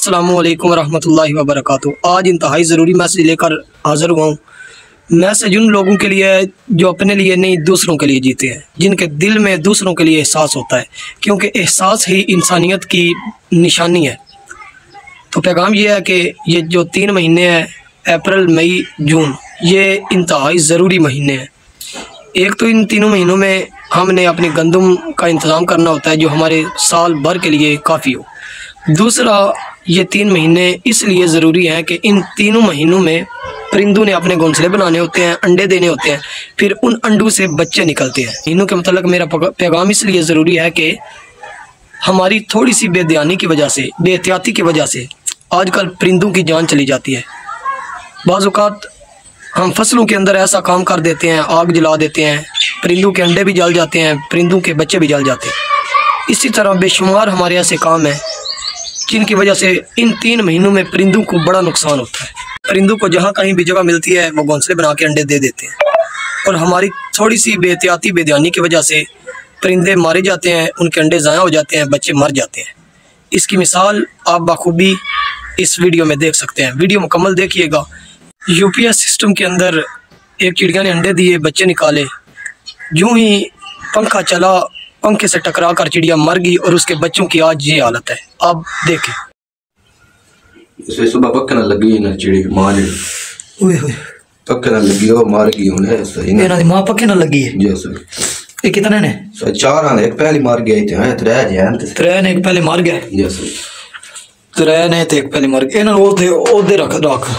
अस्सलामुअलैकुम रहमतुल्लाहि व बरकातुहू। आज इंतहाई ज़रूरी मैसेज लेकर हाज़िर हुआ हूँ। मैसेज उन लोगों के लिए है जो अपने लिए नहीं दूसरों के लिए जीते हैं, जिनके दिल में दूसरों के लिए एहसास होता है, क्योंकि एहसास ही इंसानियत की निशानी है। तो पैगाम ये है कि ये जो 3 महीने हैं, अप्रैल मई जून, ये इंतहाई ज़रूरी महीने हैं। एक तो इन तीनों महीनों में हमने अपनी गंदम का इंतज़ाम करना होता है जो हमारे साल भर के लिए काफ़ी हो। दूसरा, ये 3 महीने इसलिए ज़रूरी हैं कि इन तीनों महीनों में परिंदों ने अपने घोंसले बनाने होते हैं, अंडे देने होते हैं, फिर उन अंडों से बच्चे निकलते हैं। महीनों के मतलब मेरा पैगाम इसलिए ज़रूरी है कि हमारी थोड़ी सी बेध्यानी की वजह से, बेहतियाती की वजह से आजकल परिंदों की जान चली जाती है। बाज़ औक़ात हम फसलों के अंदर ऐसा काम कर देते हैं, आग जला देते हैं, परिंदों के अंडे भी जल जाते हैं, परिंदों के बच्चे भी जल जाते हैं। इसी तरह बेशुमार हमारे ऐसे काम हैं जिनकी वजह से इन 3 महीनों में परिंदों को बड़ा नुकसान होता है। परिंदों को जहाँ कहीं भी जगह मिलती है वो घोंसले बना के अंडे दे देते हैं, और हमारी थोड़ी सी बेहतियाती बेध्यानी की वजह से परिंदे मारे जाते हैं, उनके अंडे ज़ाया हो जाते हैं, बच्चे मर जाते हैं। इसकी मिसाल आप बखूबी इस वीडियो में देख सकते हैं। वीडियो मुकम्मल देखिएगा। यूपीएस सिस्टम के अंदर एक चिड़िया ने अंडे दिए, बच्चे निकाले, यूँ ही पंखा चला, पंखे से टकरा कर चिड़िया मर गई और उसके बच्चों की आज ये हालत है। आप देखें। सुबह पक्के न लगी ना चिड़ी मां ने पक्के न लगी हो मार गई उन्हें सही ना मेरा मां पक्के न लगी है। जी सर। ये कितने ने? सर 4 ने, एक पहले मार गया थे, हैं 3 जैन थे। 3 ने एक पहले मार गया। जी सर। 3 ने ते एक पहले मार गया। इन्होंने ओदे रख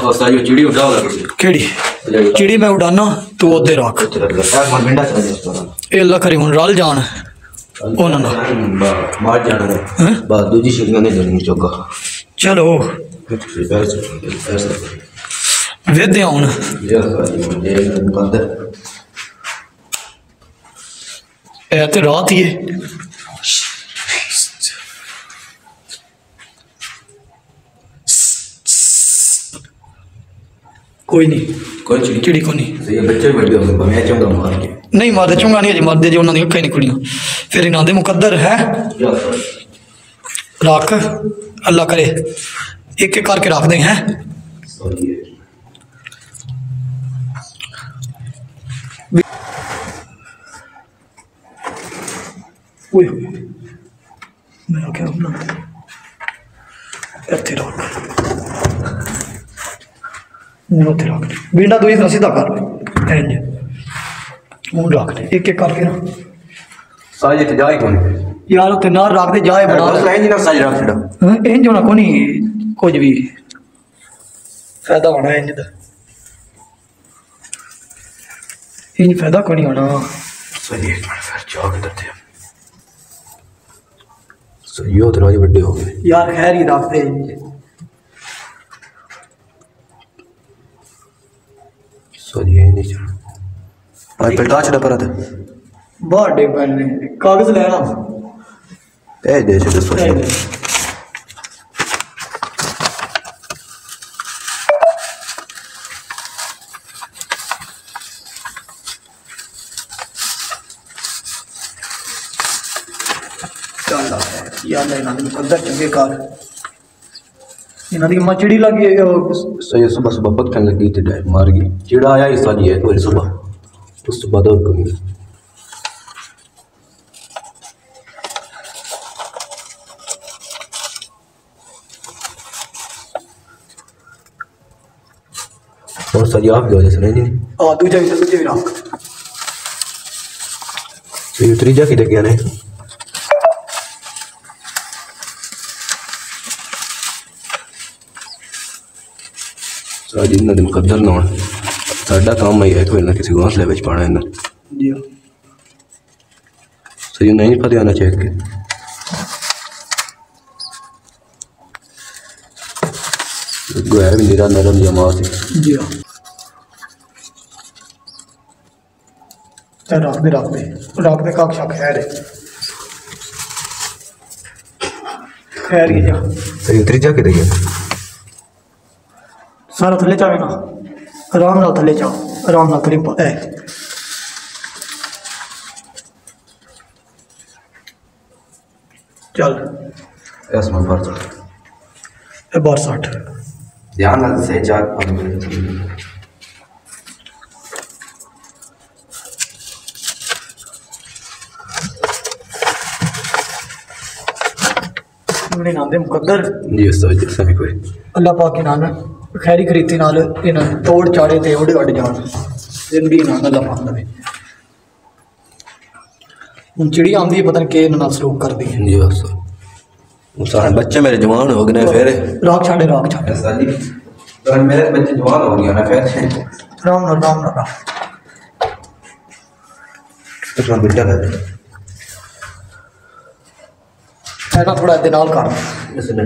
और सारी चिड़ी उड़ा लगी। केड़ी चिड़ी मैं उड़ाना तू ओदे रख। मन बिंडा चला जाता ए अल्लाह करी हुन रल जान ओना ना मार जाना है। बस दूसरी चिड़िया ने देनी चोगा। चलो वेदे हुन ए ते रात ही है। कोई नहीं, कोई चिड़ी को नहीं। ये बच्चे बड़े हो गए, मैं चंगा मार के नहीं मारते, चंगा नहीं, मारते जो उन्होंने अक्खां नहीं कुड़ियां, फिर इन्हों दे मुकद्दर है। रख अल्लाह करे एक एक करके रख दें हैं। मैं क्या इत्थे रख बींडा तो इतना सीधा कर रख दे एक एक करके ना साज ते जाए कोनी यार उते ना रख दे जाए बना बस इंज ना साज रख छड़ा इंज होना कोनी कुछ भी फायदा होना इंज दा इंज फायदा कोनी होना। सही एक मिनट फिर चाक देते हैं। सही हो तो राज बड़े हो गए यार, खैर ही रख दे इंज। सही है नहीं चल आज पेटा छड़ा पर था बर्थडे पहले कागज लेना ए दे छड़ा सही यार लेना मुकद्दर चंगे कार इन्हां दी मचड़ी लगी सही। सुबह सुबह पक्कन लगी थी डाय मार गई चिड़ा आया इस वाली है तो सुबह उस बाद और कमी और सही आप जो जैसे नहीं आ दूजा भी रख ये त्रीजा की देख गया ने साज इन्ना दिन कदर ना होना साडा काम ही है कोई ना किसी घोंसले विच पाना इन्ना जी सही नहीं पता आना चाहिए के गोया भी निरा नरम जमा से जी रख दे काक्षा खैर ही जा सही त्रीजा के देख सारा थले जावे ना आराम नाल थले जाओ आराम नाल करी ए चल आसमान पर चल बार 60 ध्यान से 4-5 मिनट नादे मुकद्दर जी उस्ताद जी सही कोई अल्लाह पाक की नाम खैरी खरीती नाल इन तोड़ चाड़े ते उड़ अड़ जान जिंदगी नाल अल्लाह पाक दे हुन चिड़ी आंदी है पता नहीं के नाल सलूक करदी है जी उस्ताद सारे बच्चे मेरे जवान हो गए फिर राख छाड़े उस्ताद जी तो मेरे बच्चे जवान हो गए ना फिर राम राम उसमें बेटा है थोड़ा दिनाल कर इसने